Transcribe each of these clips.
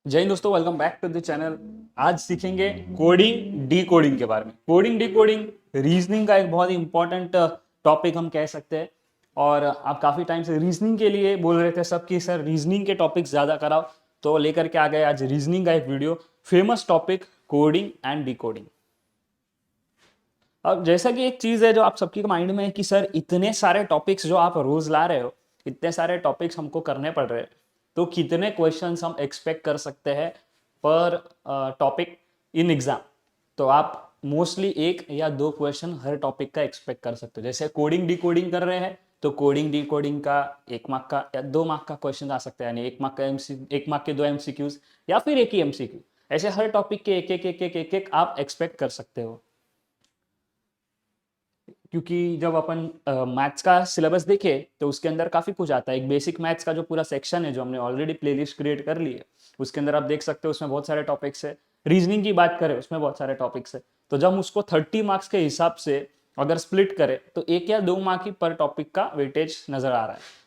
जय हिंद दोस्तों, welcome back to the channel. आज सीखेंगे कोडिंग डी कोडिंग के बारे में। कोडिंग डी कोडिंग रीजनिंग का एक बहुत ही इंपॉर्टेंट टॉपिक हम कह सकते हैं। और आप काफ़ी टाइम से रीजनिंग के लिए बोल रहे थे सब कि सर रीजनिंग के टॉपिक्स ज़्यादा कराओ, तो लेकर के आ गए आज रीजनिंग का एक video. Famous topic coding and D coding. अब जैसा कि एक चीज़ है जो आप सबके माइंड में है कि सर इतने सारे टॉपिक्स जो आप रोज ला रहे हो, इतने सारे टॉपिक्स हमको करने पड़ रहे हैं, तो कितने क्वेश्चंस हम एक्सपेक्ट कर सकते हैं पर टॉपिक इन एग्जाम। तो आप मोस्टली एक या दो क्वेश्चन हर टॉपिक का एक्सपेक्ट कर सकते हो। जैसे कोडिंग डी कोडिंग कर रहे हैं तो कोडिंग डी कोडिंग का 1 मार्क का या 2 मार्क का क्वेश्चन आ सकता है, यानी 1 मार्क का एक मार्क के 2 MCQs या फिर एक ही MCQ। ऐसे हर टॉपिक के एक एक आप एक्सपेक्ट कर सकते हो। क्योंकि जब अपन मैथ्स का सिलेबस देखे तो उसके अंदर काफ़ी कुछ आता है। एक बेसिक मैथ्स का जो पूरा सेक्शन है, जो हमने ऑलरेडी प्लेलिस्ट क्रिएट कर ली है, उसके अंदर आप देख सकते हो उसमें बहुत सारे टॉपिक्स है। रीजनिंग की बात करें उसमें बहुत सारे टॉपिक्स है। तो जब हम उसको 30 मार्क्स के हिसाब से अगर स्प्लिट करें तो 1 या 2 मार्क ही पर टॉपिक का वेटेज नजर आ रहा है।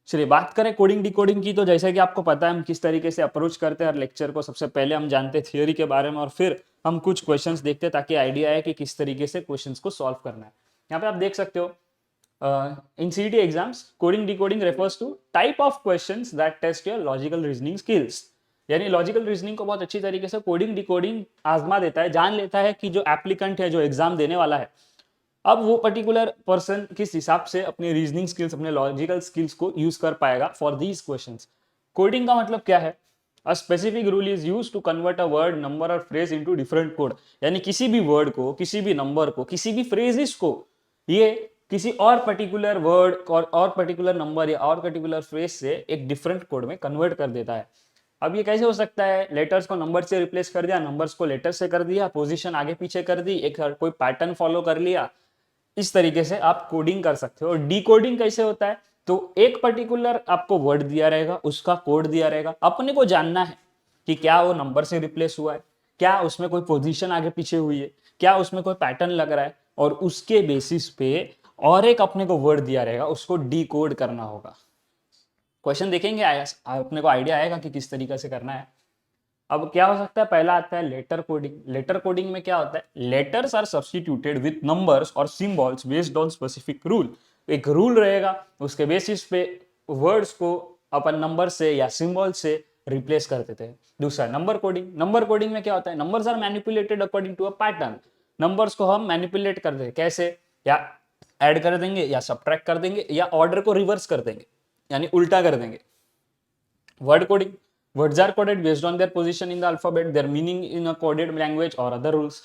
चलिए बात करें कोडिंग डिकोडिंग की, तो जैसे कि आपको पता है हम किस तरीके से अप्रोच करते हैं हर लेक्चर को। सबसे पहले हम जानते हैं थियोरी के बारे में और फिर हम कुछ क्वेश्चंस देखते हैं ताकि आइडिया आए कि किस तरीके से क्वेश्चंस को सॉल्व करना है। यहाँ पे आप देख सकते हो इन CET exams coding decoding refers to type of questions that test your logical reasoning skills. यानी लॉजिकल रीजनिंग को बहुत अच्छी तरीके से कोडिंग डिकोडिंग आजमा देता है, जान लेता है कि जो एप्लीकेंट है, जो एग्जाम देने वाला है, अब वो पर्टिकुलर पर्सन किस हिसाब से अपने रीजनिंग स्किल्स, अपने लॉजिकल स्किल्स को यूज कर पाएगा फॉर दीज क्वेश्चंस। कोडिंग का मतलब क्या है? A specific rule is use to convert a word, number और फ्रेज इनटू डिफरेंट कोड। यानी किसी भी वर्ड को, किसी भी नंबर को, किसी भी फ्रेजेस को ये किसी और पर्टिकुलर वर्ड और पर्टिकुलर नंबर या और पर्टिकुलर फ्रेज से एक डिफरेंट कोड में कन्वर्ट कर देता है। अब ये कैसे हो सकता है? लेटर्स को नंबर से रिप्लेस कर दिया, नंबर्स को लेटर से कर दिया, पोजीशन आगे पीछे कर दी, एक कोई पैटर्न फॉलो कर लिया। इस तरीके से आप कोडिंग कर सकते हो। और डी कोडिंग कैसे होता है? तो एक पर्टिकुलर आपको वर्ड दिया रहेगा, उसका कोड दिया रहेगा, अपने को जानना है कि क्या वो नंबर से रिप्लेस हुआ है, क्या उसमें कोई पोजीशन आगे पीछे हुई है, क्या उसमें कोई पैटर्न लग रहा है, और उसके बेसिस पे और एक अपने को वर्ड दिया रहेगा, उसको डी कोड करना होगा। क्वेश्चन देखेंगे, अपने को आइडिया आएगा कि किस तरीके से करना है। अब क्या हो सकता है? पहला आता है लेटर कोडिंग। लेटर कोडिंग में क्या होता है? Letters are substituted with numbers और symbols based on specific rule. एक रूल रहेगा, उसके बेसिस पे वर्ड्स को अपन नंबर से या सिंबल से रिप्लेस कर देते हैं। दूसरा नंबर कोडिंग। नंबर कोडिंग में क्या होता है? Numbers are manipulated according to a pattern. Numbers को हम मैनिपुलेट कर देते हैं। कैसे? या ऐड कर देंगे, या सब्ट्रैक्ट कर देंगे, या ऑर्डर को रिवर्स कर देंगे, यानी उल्टा कर देंगे। Word coding. Words are coded based on their position in the alphabet, their meaning in a coded language और other rules.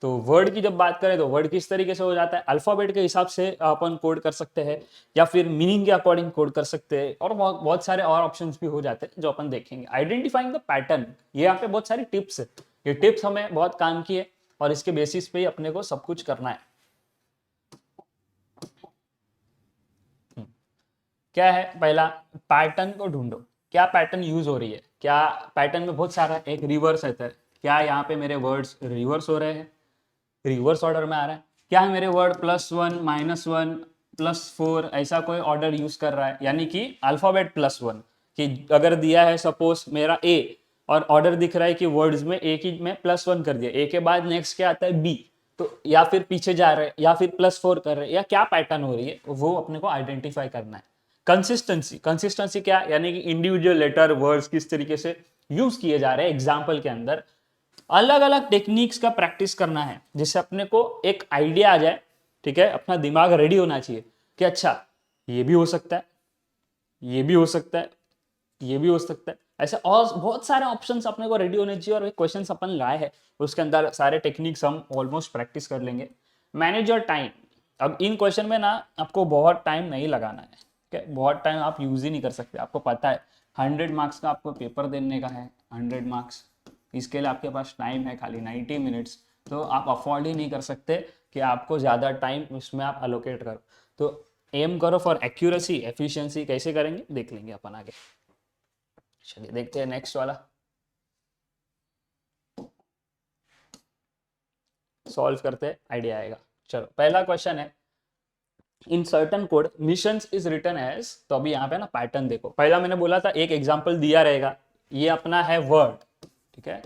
तो वर्ड की जब बात करें तो वर्ड किस तरीके से हो जाता है? अल्फाबेट के हिसाब से अपन कोड कर सकते हैं, या फिर मीनिंग के अकॉर्डिंग कोड कर सकते हैं, और बहुत बहुत सारे और ऑप्शंस भी हो जाते हैं जो अपन देखेंगे। आइडेंटिफाइंग द पैटर्न, ये यहाँ पे बहुत सारी टिप्स है। ये टिप्स हमें बहुत काम की है और इसके बेसिस पे ही अपने को सब कुछ करना है। क्या है? पहला, पैटर्न को ढूंढो। क्या पैटर्न यूज हो रही है? क्या पैटर्न में बहुत सारा एक रिवर्स रहता है? क्या यहाँ पे मेरे वर्ड्स रिवर्स हो रहे हैं, रिवर्स ऑर्डर में आ रहा है? क्या है मेरे वर्ड +1 -1 +4 ऐसा कोई ऑर्डर यूज कर रहा है, यानी कि अल्फाबेट +1, कि अगर दिया है सपोज मेरा ए और ऑर्डर दिख रहा है कि वर्ड्स में ए की मैं +1 कर दिया, ए के बाद नेक्स्ट क्या आता है? बी। तो या फिर पीछे जा रहे हैं, या फिर +4 कर रहे हैं, या क्या पैटर्न हो रही है, वो अपने को आइडेंटिफाई करना है। कंसिस्टेंसी। कंसिस्टेंसी क्या? यानी कि इंडिविजुअल लेटर वर्ड्स किस तरीके से यूज किए जा रहे हैं एग्जाम्पल के अंदर। अलग अलग टेक्निक्स का प्रैक्टिस करना है जिससे अपने को एक आइडिया आ जाए। ठीक है, अपना दिमाग रेडी होना चाहिए कि अच्छा ये भी हो सकता है, ये भी हो सकता है, ये भी हो सकता है। ऐसे और बहुत सारे ऑप्शंस अपने को रेडी होने चाहिए। और क्वेश्चन अपन लाए हैं उसके अंदर सारे टेक्निक्स हम ऑलमोस्ट प्रैक्टिस कर लेंगे। Manage your time. अब इन क्वेश्चन में ना आपको बहुत टाइम नहीं लगाना है। ठीक है, बहुत टाइम आप यूज ही नहीं कर सकते। आपको पता है 100 मार्क्स का आपको पेपर देने का है, 100 मार्क्स। इसके लिए आपके पास टाइम है खाली 90 मिनट्स। तो आप अफोर्ड ही नहीं कर सकते कि आपको ज़्यादा टाइम उसमें आप अलोकेट करो। तो एम करो फॉर एक्यूरेसी, एफिशिएंसी। कैसे करेंगे देख लेंगे अपन आगे। चलिए देखते हैं नेक्स्ट वाला। सॉल्व करते हैं, आइडिया आएगा। चलो पहला क्वेश्चन है, in certain code missions is written as. तो अभी यहाँ पे ना पैटर्न देखो। पहला मैंने बोला था एक एग्जांपल दिया रहेगा, ये अपना है वर्ड, ठीक है,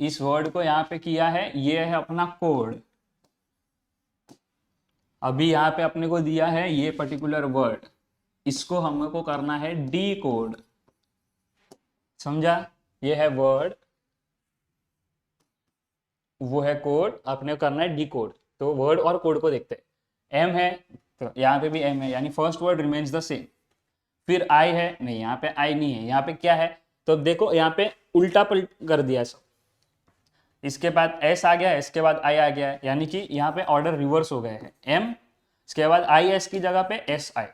इस वर्ड को यहाँ पे किया है, ये है अपना कोड। अभी यहाँ पे अपने को दिया है ये पर्टिकुलर वर्ड, इसको हमको करना है डी कोड, समझा? ये है वर्ड, वो है कोड, अपने को करना है डी कोड। तो वर्ड और कोड को देखते हैं। एम है तो यहाँ पे भी एम है, यानी first word remains the same. फिर आई है, नहीं यहाँ पे आई नहीं है, यहाँ पे क्या है, तो देखो यहाँ पे उल्टा पलट कर दिया सब। इसके बाद एस आ गया, इसके बाद आई आ गया है, यानी कि यहाँ पे ऑर्डर रिवर्स हो गए हैं। एम, इसके बाद आई एस की जगह पे एस आई,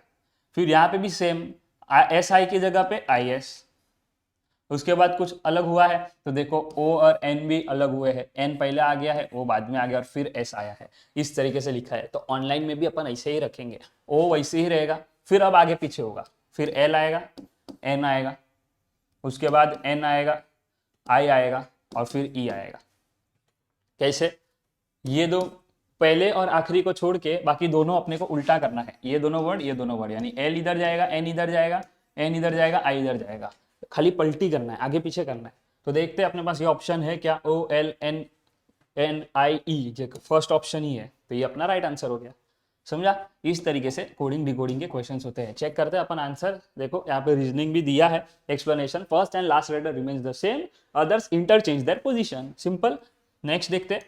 फिर यहाँ पे भी सेम, एस आई की जगह पे आई एस। उसके बाद कुछ अलग हुआ है तो देखो ओ और एन भी अलग हुए हैं, एन पहले आ गया है, ओ बाद में आ गया और फिर एस आया है, इस तरीके से लिखा है। तो ऑनलाइन में भी अपन ऐसे ही रखेंगे, ओ वैसे ही रहेगा, फिर अब आगे पीछे होगा, फिर एल आएगा, एन आएगा, उसके बाद एन आएगा, आई आएगा और फिर ई आएगा। कैसे? ये दो पहले और आखिरी को छोड़ के बाकी दोनों अपने को उल्टा करना है, ये दोनों वर्ड, ये दोनों वर्ड, यानी एल इधर जाएगा, एन इधर जाएगा, एन इधर जाएगा, आई इधर जाएगा, खाली पलटी करना है, आगे पीछे करना है। तो देखते हैं अपने पास ये ऑप्शन है क्या, ओ एल एन एन आई ई, जो फर्स्ट ऑप्शन ही है, तो ये अपना राइट आंसर हो गया। समझा? इस तरीके से कोडिंग डिकोडिंग के क्वेश्चंस होते हैं। चेक करते हैं अपन आंसर, देखो यहाँ पे रीजनिंग भी दिया है, explanation, first and last letter remains the same, others interchange their position, simple. Next देखते हैं।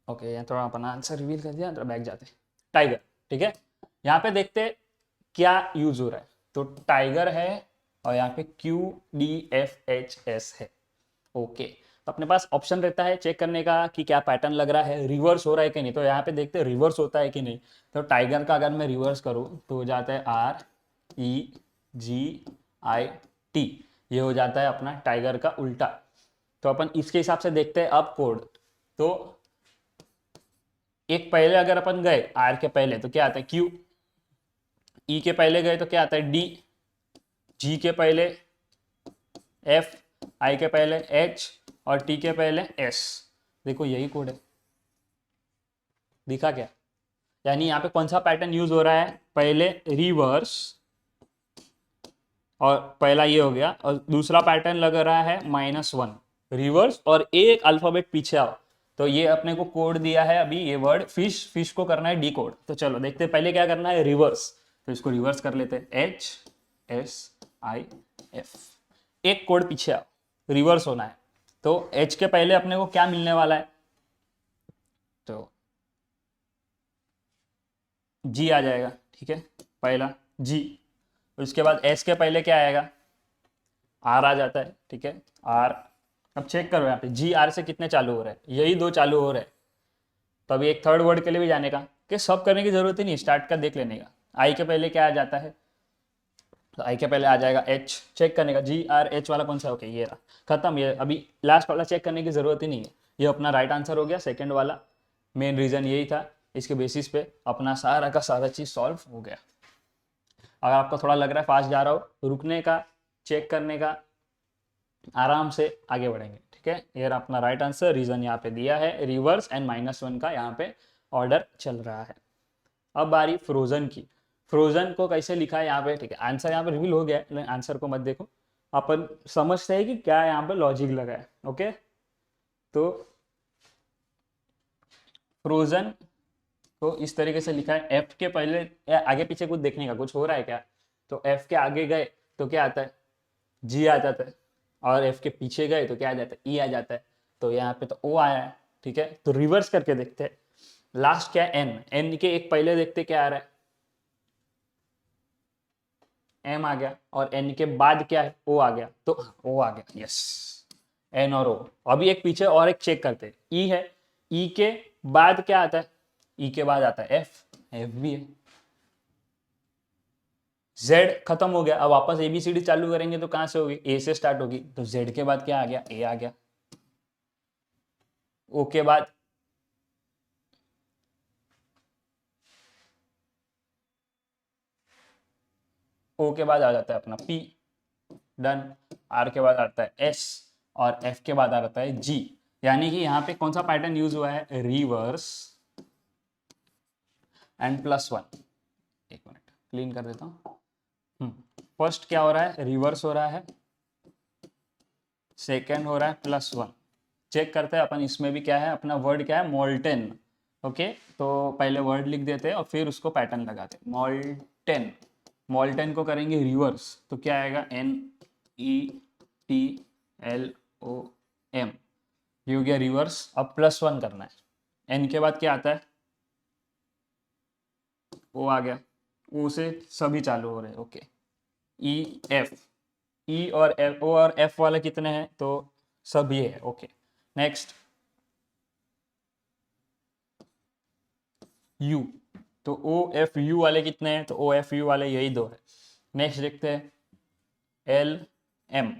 ओके, यहाँ थोड़ा अपन आंसर रिवील कर दिया, बैक जाते। टाइगर, ठीक है, यहाँ पे देखते क्या यूज हो रहा है, तो टाइगर है और यहाँ पे Q D F H S है। ओके, तो अपने पास ऑप्शन रहता है चेक करने का कि क्या पैटर्न लग रहा है, रिवर्स हो रहा है कि नहीं। तो यहाँ पे देखते हैं रिवर्स होता है कि नहीं। तो टाइगर का अगर मैं रिवर्स करूँ तो हो जाता है R E ji I T, ये हो जाता है अपना टाइगर का उल्टा। तो अपन इसके हिसाब से देखते हैं अब कोड। तो एक पहले अगर अपन गए आर के पहले तो क्या आता है क्यू, ई के पहले गए तो क्या आता है डी, जी के पहले एफ, आई के पहले एच और टी के पहले एस। देखो यही कोड है, दिखा क्या? यानी यहाँ पे कौन सा पैटर्न यूज हो रहा है, पहले रिवर्स और पहला ये हो गया, और दूसरा पैटर्न लग रहा है -1 रिवर्स और एक अल्फाबेट पीछे आओ। तो ये अपने को कोड दिया है अभी, ये वर्ड फिश, फिश को करना है डी कोड। तो चलो देखते हैं पहले क्या करना है, रिवर्स। तो इसको रिवर्स कर लेते हैं, एच एस आई एफ, एक कोड पीछे आओ, रिवर्स होना है। तो एच के पहले अपने को क्या मिलने वाला है, तो जी आ जाएगा, ठीक है, पहला जी। उसके बाद एस के पहले क्या आएगा, आर आ जाता है, ठीक है, आर। अब चेक करो यहाँ पे जी आर से कितने चालू हो रहे हैं, यही दो चालू हो रहे हैं। तो अभी एक थर्ड वर्ड के लिए भी जाने का, कि सब करने की जरूरत ही नहीं, स्टार्ट का देख लेने का। आई के पहले क्या आ जाता है, तो आई के पहले आ जाएगा एच, चेक करने का जी आर एच वाला कौन सा, ओके ये रहा, खत्म। ये अभी लास्ट वाला चेक करने की जरूरत ही नहीं है, ये अपना राइट आंसर हो गया, सेकेंड वाला। मेन रीजन यही था, इसके बेसिस पे अपना सारा का सारा चीज सॉल्व हो गया। अगर आपको थोड़ा लग रहा है फास्ट जा रहा हो, रुकने का, चेक करने का, आराम से आगे बढ़ेंगे, ठीक है। ये अपना राइट आंसर, रीजन यहाँ पे दिया है, रिवर्स एंड -1 का यहाँ पे ऑर्डर चल रहा है। अब बारी फ्रोजन की। फ्रोजन को कैसे लिखा है यहाँ पे, ठीक है, आंसर यहाँ पे रिवील हो गया है, आंसर को मत देखो, अपन समझते हैं कि क्या यहाँ पे लॉजिक लगा है। ओके, तो फ्रोजन को इस तरीके से लिखा है, एफ के पहले आगे पीछे कुछ देखने का, कुछ हो रहा है क्या, तो एफ के आगे गए तो क्या आता है, जी आ जाता है, और एफ के पीछे गए तो क्या आ जाता है, ई आ जाता है। तो यहाँ पे तो ओ आया है, ठीक है। तो रिवर्स करके देखते हैं, लास्ट क्या है, एन, एन के एक पहले देखते क्या आ रहा है, एम आ गया, और एन के बाद क्या है, ओ आ गया, तो ओ आ गया, यस, एन और ओ। अभी एक पीछे और एक चेक करते हैं, ई है, ई के बाद क्या आता है, ई के बाद आता है एफ, एफ भी है, जेड खत्म हो गया। अब वापस एबीसीडी चालू करेंगे तो कहां से होगी, ए से स्टार्ट होगी, तो जेड के बाद क्या आ गया, ए आ गया, ओ के बाद ओ के बाद आ जाता है अपना पी, डन। आर के बाद आता है एस और एफ के बाद आ जाता है जी। यानी कि यहाँ पे कौन सा पैटर्न यूज हुआ है, रिवर्स एंड +1। एक मिनट क्लीन कर देता हूँ। फर्स्ट क्या हो रहा है, रिवर्स हो रहा है, सेकेंड हो रहा है +1। चेक करते हैं अपन, इसमें भी क्या है, अपना वर्ड क्या है, मोल्टेन। ओके, तो पहले वर्ड लिख देते हैं और फिर उसको पैटर्न लगाते हैं। मोल्टेन, मोल्टेन को करेंगे रिवर्स, तो क्या आएगा, NETLOM, ये हो गया रिवर्स। अब +1 करना है, एन के बाद क्या आता है, ओ आ गया, ओ से सभी चालू हो रहे हैं। ओके, EF, ई और एफ, ओ और एफ वाले कितने हैं, तो सब ये है। ओके, नेक्स्ट यू, तो OFU वाले कितने हैं, तो OFU वाले यही दो है। नेक्स्ट देखते हैं LM,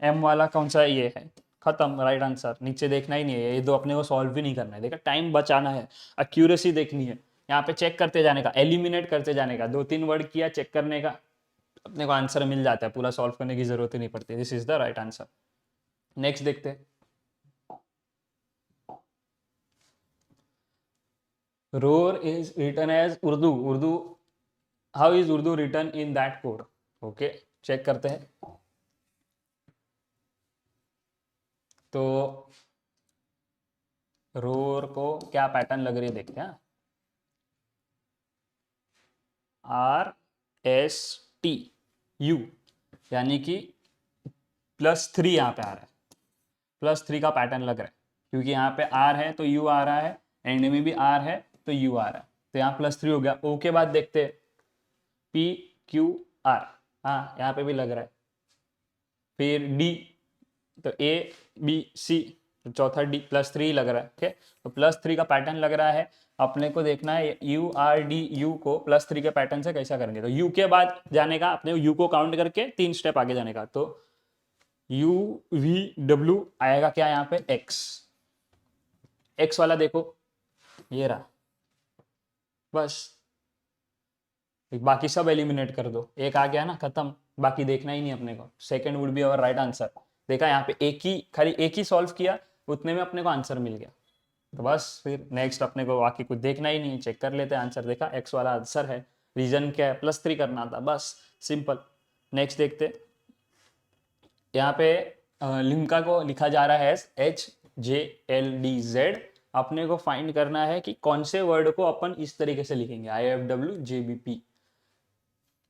एम वाला कौन सा है, ये है, खत्म, राइट आंसर। नीचे देखना ही नहीं है, ये दो अपने को सॉल्व भी नहीं करना है, देखा, टाइम बचाना है, एक्यूरेसी देखनी है, यहाँ पे चेक करते जाने का, एलिमिनेट करते जाने का, 2-3 वर्ड किया चेक करने का, अपने को आंसर मिल जाता है, पूरा सॉल्व करने की जरूरत ही नहीं पड़ती। This is the right answer. Next देखते हैं, roar is written as Urdu, Urdu, how is Urdu written in that code. Okay, check करते हैं, तो रोर को क्या पैटर्न लग रही है देखते हैं, RSTU, यानी कि +3 यहाँ पे आ रहा है, +3 का पैटर्न लग रहा है, क्योंकि यहाँ पे R है तो U आ रहा है, एंड में भी R है तो U आ रहा है, तो यहाँ +3 हो गया। O के बाद देखते हैं PQR, हाँ यहाँ पे भी लग रहा है, फिर D, तो ABC, तो चौथा D, +3 लग रहा है। ओके, तो +3 का पैटर्न लग रहा है, अपने को देखना है URDU को +3 के पैटर्न से कैसा करेंगे। तो U के बाद जाने का, अपने U को काउंट करके 3 स्टेप आगे जाने का, तो UVW आएगा क्या यहाँ पे, X वाला देखो, ये रहा, बस बाकी सब एलिमिनेट कर दो, एक आ गया ना, खत्म, बाकी देखना ही नहीं अपने को। Second would be our right answer. देखा, यहाँ पे एक ही, खाली एक ही सॉल्व किया, उतने में अपने को आंसर मिल गया, तो बस फिर नेक्स्ट अपने को बाकी कुछ देखना ही नहीं, चेक कर लेते हैं आंसर। देखा, X वाला आंसर है, रीजन क्या है, +3 करना था, बस सिंपल। नेक्स्ट देखते, यहाँ पे लिम्का को लिखा जा रहा है HJLDZ, अपने को फाइंड करना है कि कौन से वर्ड को अपन इस तरीके से लिखेंगे, IFWJBP।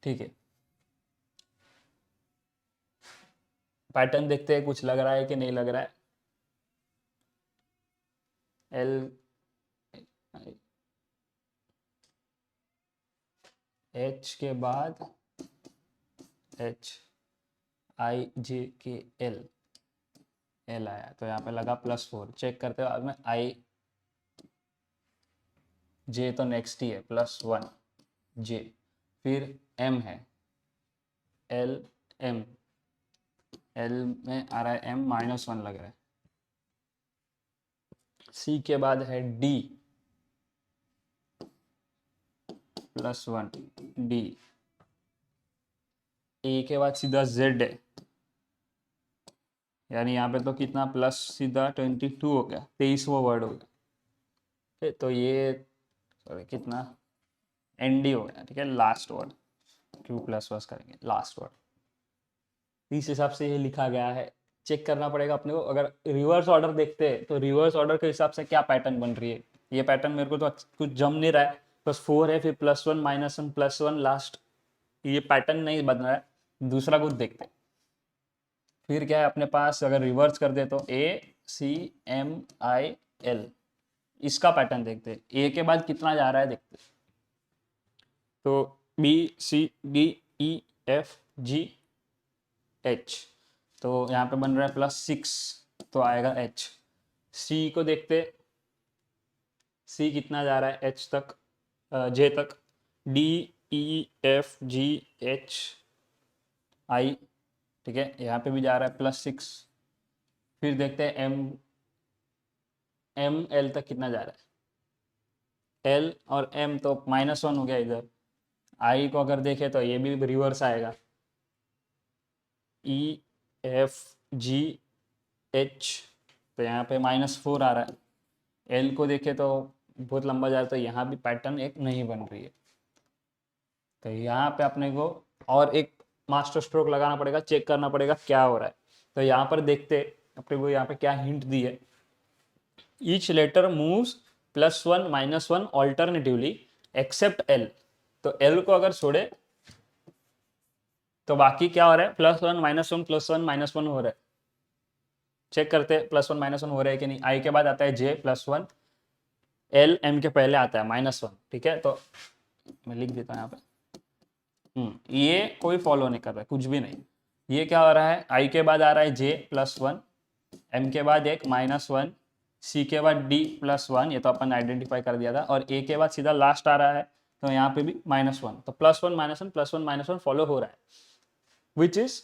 ठीक है, पैटर्न देखते हैं, कुछ लग रहा है कि नहीं लग रहा है। L H के बाद HIJKL, L आया, तो यहाँ पे लगा +4। चेक करते हो, अब में IJ तो नेक्स्ट ही है, +1 J, फिर M है, LM, L में आ रहा है M, -1 लग रहा है। C के बाद है D, +1 D, A के बाद सीधा Z है, यानी यहाँ पे तो कितना प्लस सीधा 22 हो गया, 23वां वर्ड हो गया। ठीक, तो ये सॉरी कितना ND हो गया। ठीक है, लास्ट वर्ड, Q++ करेंगे लास्ट वर्ड, इस हिसाब से ये लिखा गया है। चेक करना पड़ेगा अपने को, अगर रिवर्स ऑर्डर देखते हैं तो रिवर्स ऑर्डर के हिसाब से क्या पैटर्न बन रही है। ये पैटर्न मेरे को तो कुछ जम नहीं रहा है, +4 है, फिर +1 -1 +1 लास्ट, ये पैटर्न नहीं बन रहा है। दूसरा कुछ देखते हैं, फिर क्या है अपने पास, अगर रिवर्स कर दे तो ACMIL, इसका पैटर्न देखते हैं, ए के बाद कितना जा रहा है देखते हैं, तो BCDEFGH, तो यहाँ पे बन रहा है +6, तो आएगा H। C को देखते, C कितना जा रहा है H तक, J तक, DEFGHI, ठीक है, यहाँ पे भी जा रहा है +6। फिर देखते हैं ML तक कितना जा रहा है, L और M तो -1 हो गया इधर। I को अगर देखें तो ये भी रिवर्स आएगा, EFGH, तो यहाँ पे -4 आ रहा है। L को देखें तो बहुत लंबा जा रहा है, तो यहाँ भी पैटर्न एक नहीं बन रही है। तो यहाँ पे अपने को और एक मास्टर स्ट्रोक लगाना पड़ेगा, चेक करना पड़ेगा क्या हो रहा है। तो यहाँ पर देखते अपने को यहाँ पे क्या हिंट दी है, each letter moves +1 -1 alternatively except L. तो एल को अगर छोड़े तो बाकी क्या हो रहा है, +1 -1 +1 -1 हो रहा है। चेक करते हैं +1 -1 हो रहा है कि नहीं। आई के बाद आता है जे +1, एल एम के पहले आता है -1। ठीक है, तो मैं लिख देता हूँ यहाँ पे। ये कोई फॉलो नहीं कर रहा है, कुछ भी नहीं। ये क्या हो रहा है, आई के बाद आ रहा है जे +1, एम के बाद एक -1, सी के बाद डी +1, ये तो अपन आइडेंटिफाई कर दिया था, और ए के बाद सीधा लास्ट आ रहा है, तो यहाँ पे भी -1। तो +1 -1 +1 -1 फॉलो हो रहा है, विच इज,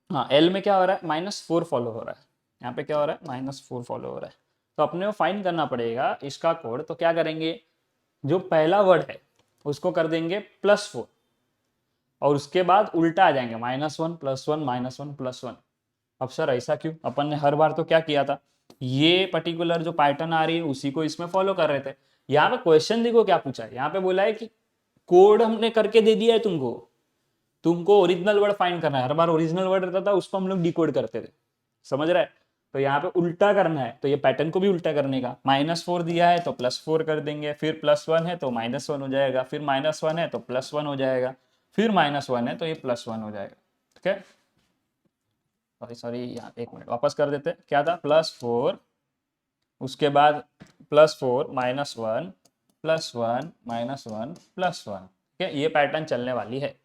हाँ एल में क्या हो रहा है, -4 फॉलो हो रहा है। यहाँ पे क्या हो रहा है, -4 फॉलो हो रहा है। तो अपने को फाइंड करना पड़ेगा इसका कोड। तो क्या करेंगे, जो पहला वर्ड है उसको कर देंगे +4, और उसके बाद उल्टा आ जाएंगे -1 +1 -1 +1। अब सर ऐसा क्यों, अपन ने हर बार तो क्या किया था, ये पर्टिकुलर जो पैटर्न आ रही है उसी को इसमें फॉलो कर रहे थे। यहाँ पे क्वेश्चन देखो क्या पूछा है, यहाँ पे बोला है कि कोड हमने करके दे दिया है तुमको, तुमको ओरिजिनल वर्ड फाइंड करना है। हर बार ओरिजिनल वर्ड रहता था, उसको हम लोग डिकोड करते थे, समझ रहा है। तो यहाँ पे उल्टा करना है, तो ये पैटर्न को भी उल्टा करने का। -4 दिया है तो +4 कर देंगे, फिर +1 है तो -1 हो जाएगा, फिर -1 है तो +1 हो जाएगा, फिर -1 है तो ये +1 हो जाएगा। ठीक है, सॉरी सॉरी, यहाँ 1 मिनट वापस कर देते। क्या था, +4, उसके बाद +4 -1 +1 -1 +1। ठीक है, ये पैटर्न चलने वाली है।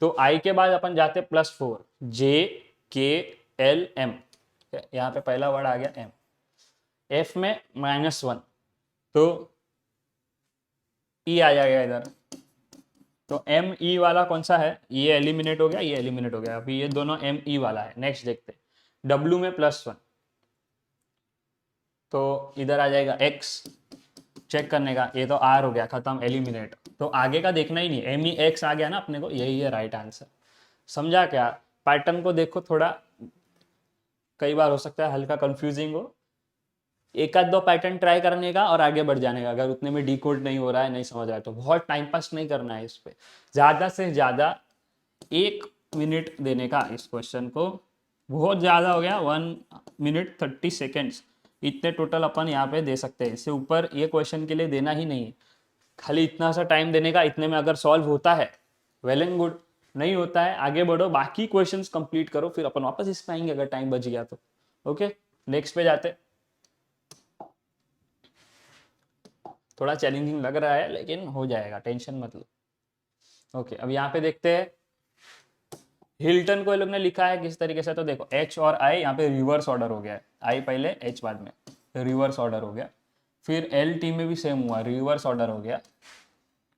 तो आई के बाद अपन जाते +4, जे के एल एम, यहाँ पे पहला वर्ड आ गया एम। एफ में -1, तो ई आ जाएगा इधर। तो एम ई वाला कौन सा है, ये एलिमिनेट हो गया, ये एलिमिनेट हो गया, अभी ये दोनों एम ई वाला है। नेक्स्ट देखते, डब्ल्यू में +1, तो इधर आ जाएगा एक्स, चेक करने का, ये तो आर हो गया, खत्म, एलिमिनेट। तो आगे का देखना ही नहीं, एम ई एक्स आ गया ना अपने को, यही है राइट आंसर। समझा क्या, पैटर्न को देखो थोड़ा, कई बार हो सकता है हल्का कंफ्यूजिंग हो, एक आध दो पैटर्न ट्राई करने का और आगे बढ़ जाने का। अगर उतने में डिकोड नहीं हो रहा है, नहीं समझ रहा है, तो बहुत टाइम पास नहीं करना है इस पे, ज़्यादा से ज़्यादा 1 मिनट देने का इस क्वेश्चन को। बहुत ज़्यादा हो गया, 1 मिनट 30 सेकेंड्स, इतने टोटल अपन यहाँ पे दे सकते हैं। इससे ऊपर ये क्वेश्चन के लिए देना ही नहीं है, खाली इतना सा टाइम देने का। इतने में अगर सॉल्व होता है वेल एंड गुड, नहीं होता है आगे बढ़ो, बाकी क्वेश्चंस कंप्लीट करो, फिर अपन वापस इस पे आएंगे अगर टाइम बच गया तो। ओके, नेक्स्ट पे जाते। थोड़ा चैलेंजिंग लग रहा है लेकिन हो जाएगा, टेंशन मत लो। ओके, अब यहाँ पे देखते हैं हिल्टन को ये लोग ने लिखा है किस तरीके से। तो देखो एच और आई यहाँ पे रिवर्स ऑर्डर हो गया है, आई पहले एच बाद में, रिवर्स ऑर्डर हो गया। फिर एल टी में भी सेम हुआ, रिवर्स ऑर्डर हो गया।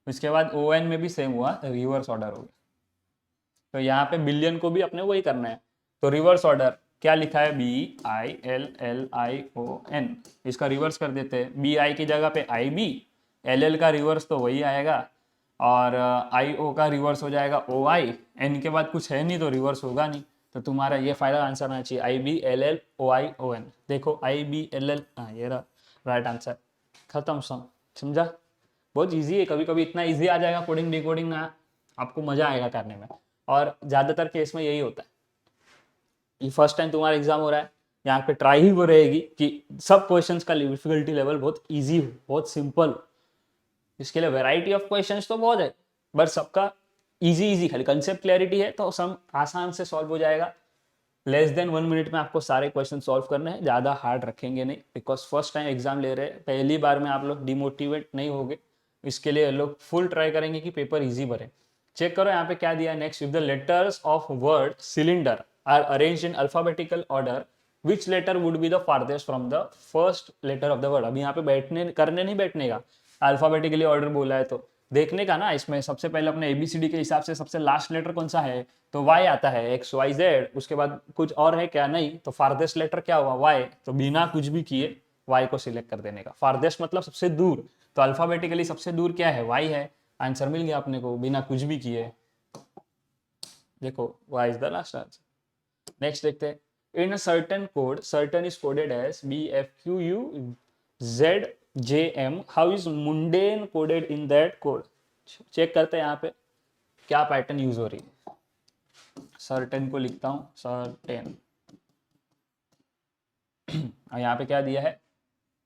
उसके बाद ओ एन में भी सेम हुआ, रिवर्स ऑर्डर हो गया। तो यहाँ पे बिलियन को भी अपने वही करना है, तो रिवर्स ऑर्डर क्या लिखा है, BILLION, इसका रिवर्स कर देते हैं। BI की जगह पे IB, LL का रिवर्स तो वही आएगा, और IO का रिवर्स हो जाएगा OI, N के बाद कुछ है नहीं तो रिवर्स होगा नहीं। तो तुम्हारा ये फाइनल आंसर आना चाहिए IBLLOION। देखो IBLL, हाँ ये रहा राइट आंसर, खत्म। समझा, बहुत इजी है। कभी कभी इतना इजी आ जाएगा कोडिंग डिकोडिंग ना, आपको मजा आएगा करने में। और ज़्यादातर केस में यही होता है, ये फर्स्ट टाइम तुम्हारा एग्जाम हो रहा है, यहाँ पे ट्राई ही वो रहेगी कि सब क्वेश्चंस का डिफिकल्टी लेवल बहुत इजी हो, बहुत सिंपल हो। इसके लिए वैरायटी ऑफ क्वेश्चंस तो बहुत है, बट सबका इजी इजी, खाली कंसेप्ट क्लैरिटी है तो सम आसान से सॉल्व हो जाएगा। लेस देन 1 मिनट में आपको सारे क्वेश्चन सॉल्व करने हैं, ज़्यादा हार्ड रखेंगे नहीं, बिकॉज फर्स्ट टाइम एग्जाम ले रहे हैं, पहली बार में आप लोग डिमोटिवेट नहीं होगे। इसके लिए लोग फुल ट्राई करेंगे कि पेपर इजी भरे। चेक करो यहाँ पे क्या दिया है next, if the letters of word cylinder are arranged in alphabetical order, which letter would be the farthest from the first letter of the word. अभी यहाँ पे बैठने करने नहीं बैठने का, अल्फाबेटिकली ऑर्डर बोला है तो देखने का ना, इसमें सबसे पहले अपने ABCD के हिसाब से सबसे लास्ट लेटर कौन सा है, तो Y आता है, XYZ, उसके बाद कुछ और है क्या, नहीं, तो फारदेस्ट लेटर क्या हुआ Y, तो बिना कुछ भी किए Y को सिलेक्ट कर देने का। फारदेस्ट मतलब सबसे दूर, तो अल्फाबेटिकली सबसे दूर क्या है, Y है, आंसर मिल गया अपने को बिना कुछ भी किए। देखो Y is the last answer. Next देखते हैं, in a certain code certain is coded as BFQUZJM, how is mundane coded in that code. Check करते हैं यहाँ पे क्या पैटर्न यूज हो रही है। सर्टेन को लिखता हूँ, सर्टेन। और यहाँ पे क्या दिया है,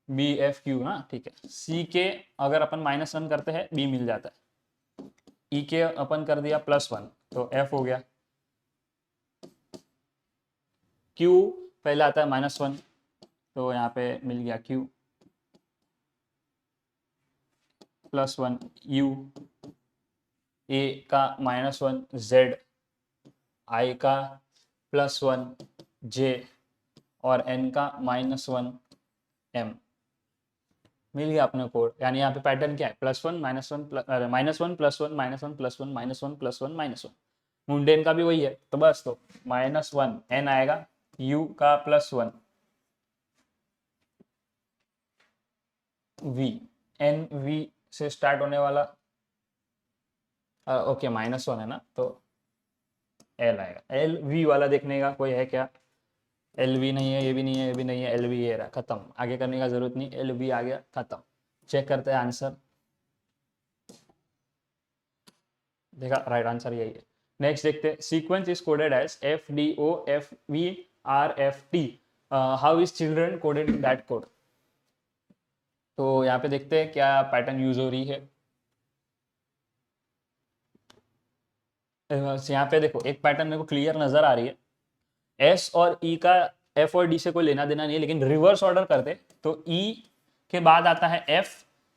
बी एफ क्यू ना, ठीक है। सी के अगर अपन -1 करते हैं बी मिल जाता है, ई के अपन कर दिया +1 तो एफ हो गया, क्यू पहले आता है -1 तो यहाँ पे मिल गया क्यू, +1 यू, ए का -1 जेड, आई का +1 जे और एन का -1 एम। मिल गया अपने कोड। यानी यहाँ पे पैटर्न क्या है, +1 -1 -1 +1 -1 +1 +1 -1 +1 -1। मुंडेन का भी वही है, तो बस तो -1 एन आएगा, यू का +1 वी, एन वी से स्टार्ट होने वाला, ओके -1 है ना, तो एल आएगा। एल वी वाला देखने का कोई है क्या, एल वी नहीं है, ये भी नहीं है, ये भी नहीं है, एल वी ये रहा, खत्म, आगे करने का जरूरत नहीं, एल वी आ गया, खत्म। चेक करते हैं आंसर, देखा राइट आंसर यही है। नेक्स्ट देखते हैं, sequence is coded as F D O F V R F T, how is children coded in that code. तो यहाँ पे देखते हैं क्या पैटर्न यूज हो रही है। यहाँ पे देखो एक पैटर्न मेरे को क्लियर नजर आ रही है, एस और ई का एफ और डी से कोई लेना देना नहीं है, लेकिन रिवर्स ऑर्डर करते तो ई के बाद आता है एफ,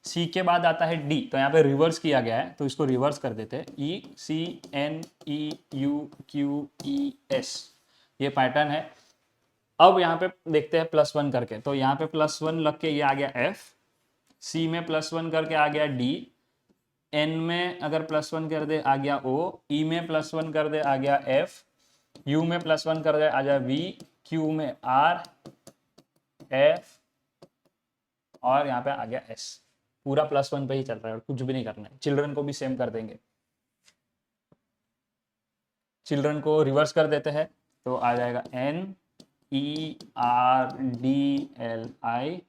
सी के बाद आता है डी, तो यहाँ पे रिवर्स किया गया है तो इसको रिवर्स कर देते हैं, E C N E U Q E S, ये पैटर्न है। अब यहाँ पे देखते हैं +1 करके, तो यहाँ पे +1 लग के ये आ गया एफ, सी में +1 करके आ गया डी, एन में अगर +1 कर दे आ गया ओ, ई में +1 कर दे आ गया एफ, यू में +1 कर दे आ जाए वी, क्यू में आर, एफ और यहाँ पे आ गया एस। पूरा +1 पे ही चल रहा है और कुछ भी नहीं करना है। चिल्ड्रन को भी सेम कर देंगे, चिल्ड्रन को रिवर्स कर देते हैं तो आ जाएगा N E R D L I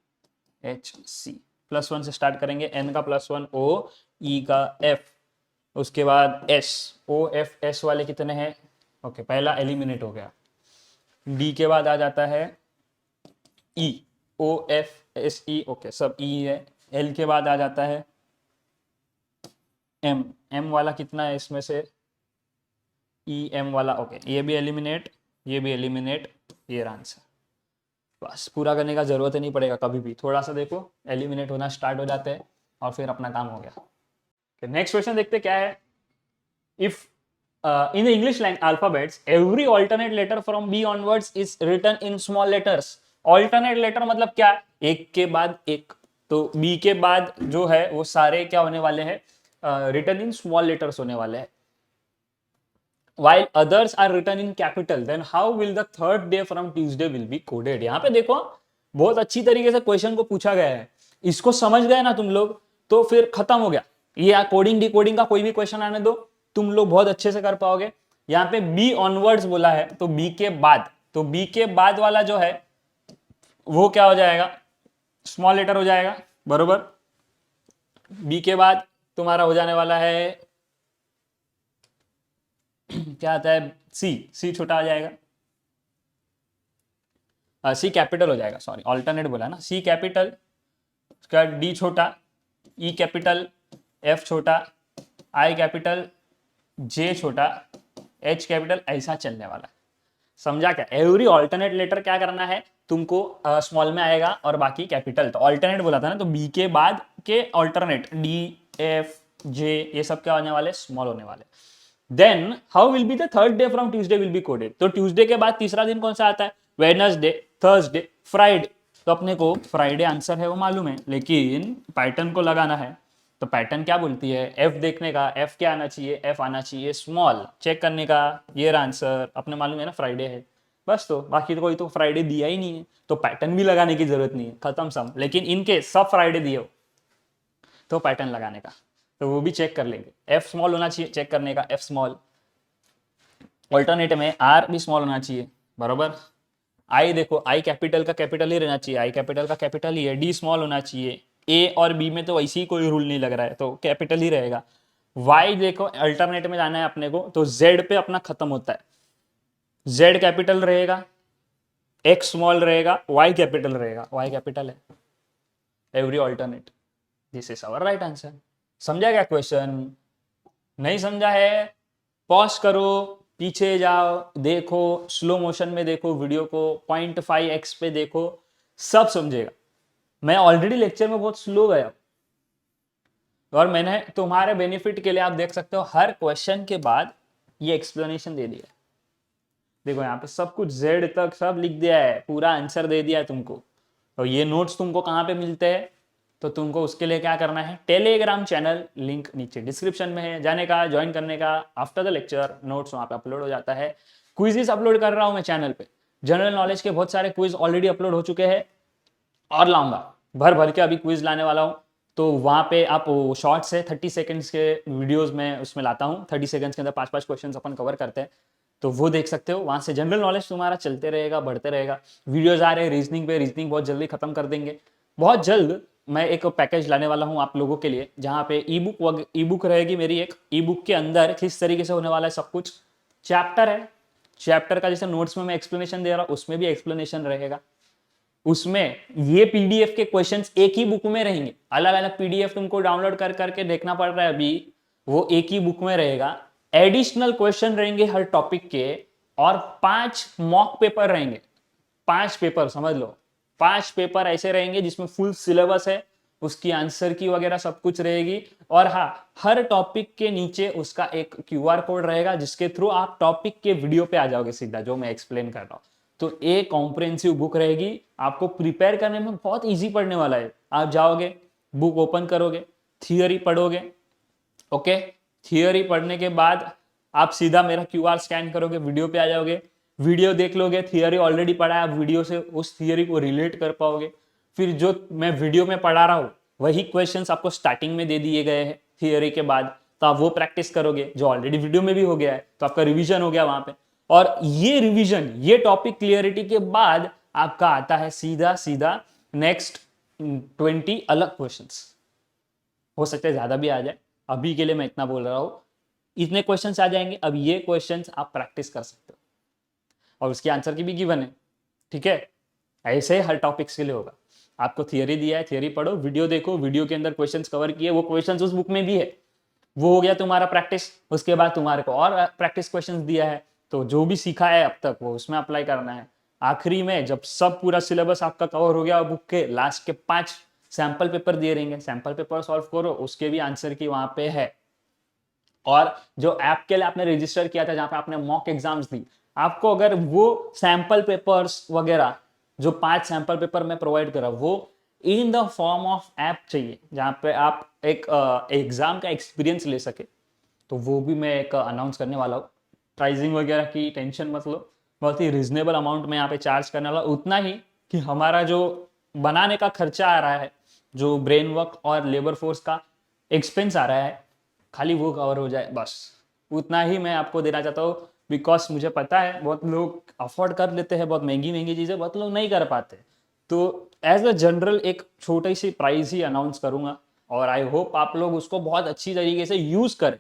H C. +1 से स्टार्ट करेंगे, एन का +1 ओ, ई का एफ, उसके बाद एस, ओ एफ एस वाले कितने हैं, ओके पहला एलिमिनेट हो गया। डी के बाद आ जाता है E, O F S E, okay सब ई है। एल के बाद आ जाता है एम, एम वाला कितना है इसमें से, ई एम वाला, ओके ये भी एलिमिनेट, ये भी एलिमिनेट, ये आंसर। बस पूरा करने का जरूरत ही नहीं पड़ेगा कभी भी, थोड़ा सा देखो एलिमिनेट होना स्टार्ट हो जाते हैं और फिर अपना काम हो गया। नेक्स्ट क्वेश्चन देखते क्या है, if in the English alphabets every alternate letter from B onwards is written in small letters। alternate letter मतलब क्या, एक के बाद एक, तो B के बाद जो है वो सारे क्या होने वाले हैं, written in small letters होने वाले हैं। while others are written in capital, then how will the third day from Tuesday will be coded। यहाँ पे देखो बहुत अच्छी तरीके से क्वेश्चन को पूछा गया है, इसको समझ गए ना तुम लोग तो फिर खत्म हो गया। ये कोडिंग डिकोडिंग का कोई भी क्वेश्चन आने दो, तुम लोग बहुत अच्छे से कर पाओगे। यहाँ पे बी ऑनवर्ड्स बोला है तो बी के बाद, तो बी के बाद वाला जो है वो क्या हो जाएगा, स्मॉल लेटर हो जाएगा, बरोबर। बी के बाद तुम्हारा हो जाने वाला है क्या आता है, सी, सी छोटा आ जाएगा, सी कैपिटल हो जाएगा, सॉरी ऑल्टरनेट बोला ना, सी कैपिटल, उसका डी छोटा, ई कैपिटल, एफ छोटा, आई कैपिटल, जे छोटा, एच कैपिटल, ऐसा चलने वाला है। समझा क्या, एवरी ऑल्टरनेट लेटर क्या करना है तुमको, स्मॉल में आएगा और बाकी कैपिटल। तो ऑल्टरनेट बोला था ना, तो बी के बाद के ऑल्टरनेट डी एफ जे ये सब क्या होने वाले, स्मॉल होने वाले। Then how will be the third day from Tuesday will be coded, तो ट्यूसडे के बाद तीसरा दिन कौन सा आता है, वेडनेसडे, थर्सडे, फ्राइडे। तो अपने को फ्राइडे आंसर है वो मालूम है, लेकिन पैटर्न को लगाना है। तो पैटर्न क्या बोलती है, एफ देखने का, एफ क्या आना चाहिए, एफ आना चाहिए स्मॉल, चेक करने का, ये आंसर अपने मालूम है ना फ्राइडे है, बस। तो बाकी तो कोई तो फ्राइडे दिया ही नहीं है तो पैटर्न भी लगाने की जरूरत नहीं है, खत्म सम। लेकिन इनके सब फ्राइडे दिए हो तो पैटर्न लगाने का, तो वो भी चेक कर लेंगे। एफ स्मॉल होना चाहिए, चेक करने का, एफ स्मॉल। ऑल्टरनेट में आर भी स्मॉल होना चाहिए, बरोबर। आई देखो, आई कैपिटल का कैपिटल ही रहना चाहिए, आई कैपिटल का कैपिटल ही है। डी स्मॉल होना चाहिए, ए और बी में तो वैसे ही कोई रूल नहीं लग रहा है तो कैपिटल ही रहेगा। वाई देखो अल्टरनेट में जाना है अपने को, तो जेड पे अपना खत्म होता है, जेड कैपिटल रहेगा, एक्स स्मॉल रहेगा, वाई कैपिटल रहेगा, वाई कैपिटल है every alternate. This is our right answer. समझा क्या क्वेश्चन? नहीं समझा है? पॉज करो, पीछे जाओ, देखो, स्लो मोशन में देखो वीडियो को, 0.5x पे देखो, सब समझेगा। मैं ऑलरेडी लेक्चर में बहुत स्लो गया और मैंने तुम्हारे बेनिफिट के लिए, आप देख सकते हो, हर क्वेश्चन के बाद ये एक्सप्लेनेशन दे दिया। देखो यहाँ पे सब कुछ जेड तक सब लिख दिया है, पूरा आंसर दे दिया है तुमको। और ये नोट्स तुमको कहाँ पे मिलते हैं? तो तुमको उसके लिए क्या करना है, टेलीग्राम चैनल, लिंक नीचे डिस्क्रिप्शन में है, जाने का, ज्वाइन करने का। आफ्टर द लेक्चर नोट्स वहाँ पे अपलोड हो जाता है। क्विजेस अपलोड कर रहा हूँ मैं चैनल पे, जनरल नॉलेज के बहुत सारे क्विज ऑलरेडी अपलोड हो चुके हैं और लाऊंगा, भर भर के अभी क्विज लाने वाला हूँ। तो वहाँ पे आप शॉर्ट्स है 30 सेकंड्स के वीडियोस में उसमें लाता हूँ, 30 सेकंड्स के अंदर 5-5 क्वेश्चंस अपन कवर करते हैं, तो वो देख सकते हो। वहाँ से जनरल नॉलेज तुम्हारा चलते रहेगा, बढ़ते रहेगा। वीडियोज आ रहे हैं रीजनिंग पे, रीजनिंग बहुत जल्दी खत्म कर देंगे। बहुत जल्द मैं एक पैकेज लाने वाला हूँ आप लोगों के लिए, जहाँ पे ई बुक रहेगी मेरी, एक ई बुक के अंदर किस तरीके से होने वाला है सब कुछ। चैप्टर है, चैप्टर का जैसे नोट्स में मैं एक्सप्लेनेशन दे रहा हूँ, उसमें भी एक्सप्लेनेशन रहेगा। उसमें ये पीडीएफ के क्वेश्चंस एक ही बुक में रहेंगे, अलग अलग पीडीएफ तुमको डाउनलोड कर करके देखना पड़ रहा है अभी, वो एक ही बुक में रहेगा। एडिशनल क्वेश्चन रहेंगे हर टॉपिक के, और 5 मॉक पेपर रहेंगे। 5 पेपर समझ लो, 5 पेपर ऐसे रहेंगे जिसमें फुल सिलेबस है, उसकी आंसर की वगैरह सब कुछ रहेगी। और हाँ, हर टॉपिक के नीचे उसका एक क्यूआर कोड रहेगा, जिसके थ्रू आप टॉपिक के वीडियो पे आ जाओगे सीधा, जो मैं एक्सप्लेन कर रहा हूँ। तो एक कॉम्प्रिहेंसिव बुक रहेगी, आपको प्रिपेयर करने में बहुत इजी पड़ने वाला है। आप जाओगे, बुक ओपन करोगे, थियोरी पढ़ोगे, ओके, थियोरी पढ़ने के बाद आप सीधा मेरा क्यूआर स्कैन करोगे, वीडियो पे आ जाओगे, वीडियो देख लोगे, थियोरी ऑलरेडी पढ़ा है, आप वीडियो से उस थियोरी को रिलेट कर पाओगे। फिर जो मैं वीडियो में पढ़ा रहा हूँ वही क्वेश्चंस आपको स्टार्टिंग में दे दिए गए हैं थियोरी के बाद, तो आप वो प्रैक्टिस करोगे, जो ऑलरेडी वीडियो में भी हो गया है, तो आपका रिवीजन हो गया वहां पे। और ये रिवीजन, ये टॉपिक क्लियरिटी के बाद आपका आता है सीधा सीधा नेक्स्ट 20 अलग क्वेश्चंस। हो सकता है ज्यादा भी आ जाए, अभी के लिए मैं इतना बोल रहा हूं, इतने क्वेश्चंस आ जाएंगे। अब ये क्वेश्चंस आप प्रैक्टिस कर सकते हो और उसके आंसर की भी गिवन है, ठीक है। ऐसे हर टॉपिक्स के लिए होगा। आपको थियरी दिया है, थियरी पढ़ो, वीडियो देखो, वीडियो के अंदर क्वेश्चंस कवर किए, वो क्वेश्चंस उस बुक में भी है, वो हो गया तुम्हारा प्रैक्टिस। उसके बाद तुम्हारे को और प्रैक्टिस क्वेश्चंस दिया है, तो जो भी सीखा है अब तक वो उसमें अप्लाई करना है। आखिरी में जब सब पूरा सिलेबस आपका कवर हो गया, बुक के लास्ट के 5 सैंपल पेपर दिए रहेंगे, सैंपल पेपर सॉल्व करो, उसके भी आंसर की वहां पे है। और जो ऐप के लिए आपने रजिस्टर किया था, जहां पे आपने मॉक एग्जाम्स दी, आपको अगर वो सैंपल पेपर्स वगैरह, जो 5 सैंपल पेपर मैं प्रोवाइड करा, वो in the form of app चाहिए, जहां पे आप एक एग्जाम का एक्सपीरियंस ले सके, तो वो भी मैं एक अनाउंस करने वाला हूँ। प्राइसिंग वगैरह की टेंशन मत लो, बहुत ही रिजनेबल अमाउंट में यहाँ पे चार्ज करने वाला, उतना ही कि हमारा जो बनाने का खर्चा आ रहा है, जो ब्रेन वर्क और लेबर फोर्स का एक्सपेंस आ रहा है, खाली वो कवर हो जाए बस, उतना ही मैं आपको देना चाहता हूँ। बिकॉज मुझे पता है बहुत लोग अफोर्ड कर लेते हैं बहुत महंगी महंगी चीज़ें, बहुत लोग नहीं कर पाते। तो एज अ जनरल एक छोटी सी प्राइस ही अनाउंस करूंगा, और आई होप आप लोग उसको बहुत अच्छी तरीके से यूज करें,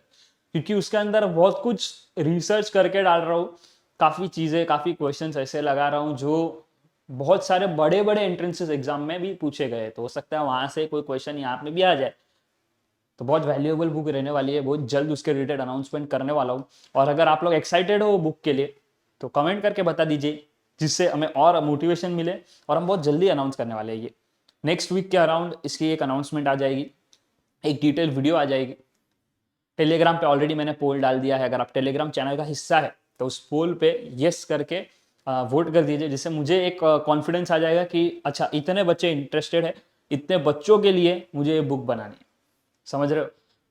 क्योंकि उसके अंदर बहुत कुछ रिसर्च करके डाल रहा हूँ, काफ़ी चीज़ें, काफ़ी क्वेश्चंस ऐसे लगा रहा हूँ जो बहुत सारे बड़े बड़े एंट्रेंसेस एग्जाम में भी पूछे गए, तो हो सकता है वहां से कोई क्वेश्चन यहाँ पे भी आ जाए। तो बहुत वैल्यूएबल बुक रहने वाली है, बहुत जल्द उसके रिलेटेड अनाउंसमेंट करने वाला हूँ। और अगर आप लोग एक्साइटेड हो बुक के लिए, तो कमेंट करके बता दीजिए, जिससे हमें और मोटिवेशन मिले, और हम बहुत जल्दी अनाउंस करने वाले हैं ये। नेक्स्ट वीक के अराउंड इसकी एक अनाउंसमेंट आ जाएगी, एक डिटेल वीडियो आ जाएगी। टेलीग्राम पे ऑलरेडी मैंने पोल डाल दिया है, अगर आप टेलीग्राम चैनल का हिस्सा है तो उस पोल पे यस करके वोट कर दीजिए, जिससे मुझे एक कॉन्फिडेंस आ जाएगा कि अच्छा इतने बच्चे इंटरेस्टेड है, इतने बच्चों के लिए मुझे ये बुक बनानी है, समझ रहे हो।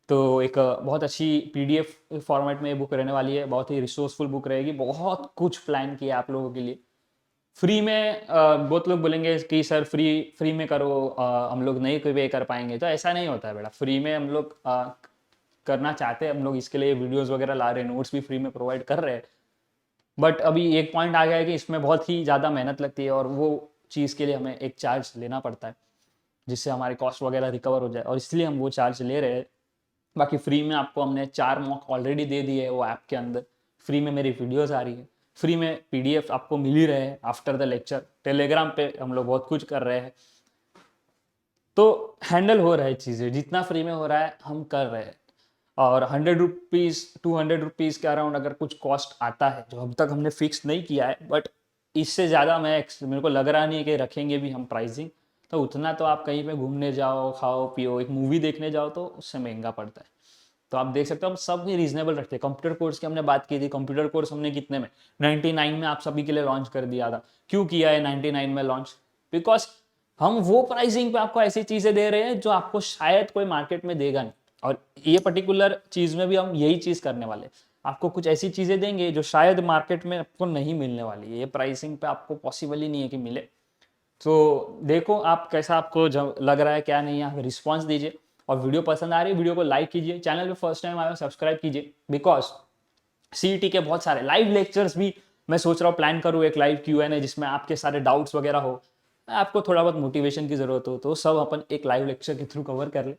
तो एक बहुत अच्छी पीडीएफ फॉर्मेट में ये बुक रहने वाली है, बहुत ही रिसोर्सफुल बुक रहेगी, बहुत कुछ प्लान किया आप लोगों के लिए। फ्री में बहुत लोग बोलेंगे कि सर फ्री फ्री में करो, हम लोग नहीं पे कर पाएंगे, तो ऐसा नहीं होता है बेटा। फ्री में हम लोग करना चाहते हैं, हम लोग इसके लिए वीडियोस वगैरह ला रहे हैं, नोट्स भी फ्री में प्रोवाइड कर रहे हैं। बट अभी एक पॉइंट आ गया है कि इसमें बहुत ही ज़्यादा मेहनत लगती है, और वो चीज़ के लिए हमें एक चार्ज लेना पड़ता है, जिससे हमारे कॉस्ट वगैरह रिकवर हो जाए, और इसलिए हम वो चार्ज ले रहे हैं। बाकी फ्री में आपको हमने 4 मॉक ऑलरेडी दे दिए है वो ऐप के अंदर, फ्री में मेरी वीडियोस आ रही है, फ्री में PDF आपको मिल ही रहे हैं आफ्टर द लेक्चर। टेलीग्राम पे हम लोग बहुत कुछ कर रहे हैं, तो हैंडल हो रहा है चीज़ें, जितना फ्री में हो रहा है हम कर रहे हैं। और 100 रुपीज़ 200 रुपीज़ के अराउंड अगर कुछ कॉस्ट आता है जो अब तक हमने फिक्स नहीं किया है, बट इससे ज़्यादा मेरे को लग रहा नहीं है कि रखेंगे भी हम प्राइसिंग। तो उतना तो आप कहीं पे घूमने जाओ, खाओ पियो, एक मूवी देखने जाओ तो उससे महंगा पड़ता है। तो आप देख सकते हो हम सब ही रीजनेबल रखते हैं। कंप्यूटर कोर्स की हमने बात की थी, कंप्यूटर कोर्स हमने कितने में 99 में आप सभी के लिए लॉन्च कर दिया था। क्यों किया है 99 में लॉन्च? बिकॉज हम वो प्राइसिंग पे आपको ऐसी चीज़ें दे रहे हैं जो आपको शायद कोई मार्केट में देगा नहीं। और ये पर्टिकुलर चीज़ में भी हम यही चीज़ करने वाले हैं, आपको कुछ ऐसी चीज़ें देंगे जो शायद मार्केट में आपको नहीं मिलने वाली है। ये प्राइसिंग पे आपको पॉसिबल ही नहीं है कि मिले। तो देखो आप कैसा आपको लग रहा है, क्या नहीं है, आप रिस्पॉन्स दीजिए। और वीडियो पसंद आ रही है, वीडियो को लाइक कीजिए, चैनल पे फर्स्ट टाइम आए हो सब्सक्राइब कीजिए। बिकॉज CET के बहुत सारे लाइव लेक्चर्स भी मैं सोच रहा हूँ प्लान करूँ, एक लाइव Q&A जिसमें आपके सारे डाउट्स वगैरह हो, आपको थोड़ा बहुत मोटिवेशन की ज़रूरत हो, तो सब अपन एक लाइव लेक्चर के थ्रू कवर कर ले।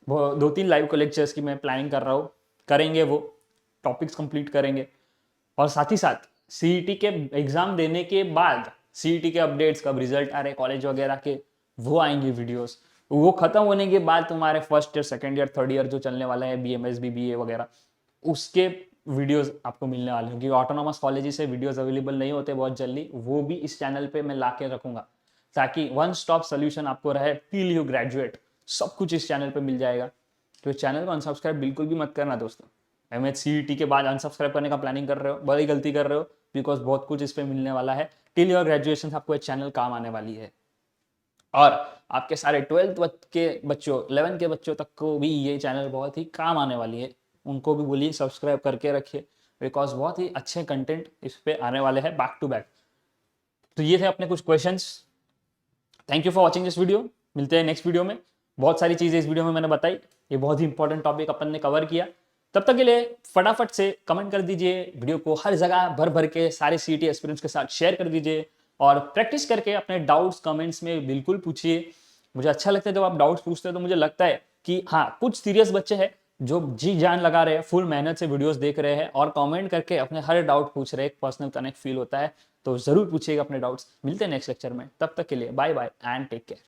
वो 2-3 लाइव को लेक्चर्स की मैं प्लानिंग कर रहा हूँ, करेंगे वो टॉपिक्स कंप्लीट करेंगे। और साथ ही साथ CET के एग्ज़ाम देने के बाद CET के अपडेट्स, कब रिजल्ट आ रहे कॉलेज वगैरह के, वो आएंगे वीडियोस। वो खत्म होने के बाद तुम्हारे first year, second year, third year जो चलने वाला है, BMS BBA वगैरह, उसके वीडियोस आपको मिलने वाले हैं। क्योंकि ऑटोनॉमस कॉलेज से वीडियोस अवेलेबल नहीं होते बहुत जल्दी, वो भी इस चैनल पे मैं ला के रखूंगा, ताकि वन स्टॉप सोल्यूशन आपको रहे टिल यू ग्रेजुएट। सब कुछ इस चैनल पे मिल जाएगा। तो चैनल को अनसब्सक्राइब बिल्कुल भी मत करना दोस्तों। CET के बाद अनसब्सक्राइब करने का प्लानिंग कर रहे हो, बड़ी गलती कर रहे हो। बिकॉज बहुत कुछ इस पे मिलने वाला है। टिल योर ग्रेजुएशन आपको ये चैनल काम आने वाली है। और आपके सारे 12th के बच्चों, 11 के बच्चों तक को भी ये चैनल बहुत ही काम आने वाली है। उनको भी बोलिए सब्सक्राइब करके रखिए, बिकॉज बहुत ही अच्छे कंटेंट इस पे आने वाले हैं बैक टू बैक। तो ये थे अपने कुछ questions. Thank you for watching this video. मिलते हैं नेक्स्ट वीडियो में। बहुत सारी चीज़ें इस वीडियो में मैंने बताई, ये बहुत ही इंपॉर्टेंट टॉपिक अपन ने कवर किया। तब तक के लिए फटाफट से कमेंट कर दीजिए, वीडियो को हर जगह भर भर के सारे CET एस्पिरेंट्स के साथ शेयर कर दीजिए। और प्रैक्टिस करके अपने डाउट्स कमेंट्स में बिल्कुल पूछिए। मुझे अच्छा लगता है जब आप डाउट्स पूछते हैं, तो मुझे लगता है कि हाँ, कुछ सीरियस बच्चे हैं जो जी जान लगा रहे हैं, फुल मेहनत से वीडियोस देख रहे हैं और कमेंट करके अपने हर डाउट पूछ रहे हैं। एक पर्सनल कनेक्ट फील होता है। तो जरूर पूछिएगा अपने डाउट्स। मिलते हैं नेक्स्ट लेक्चर में, तब तक के लिए bye bye and take care.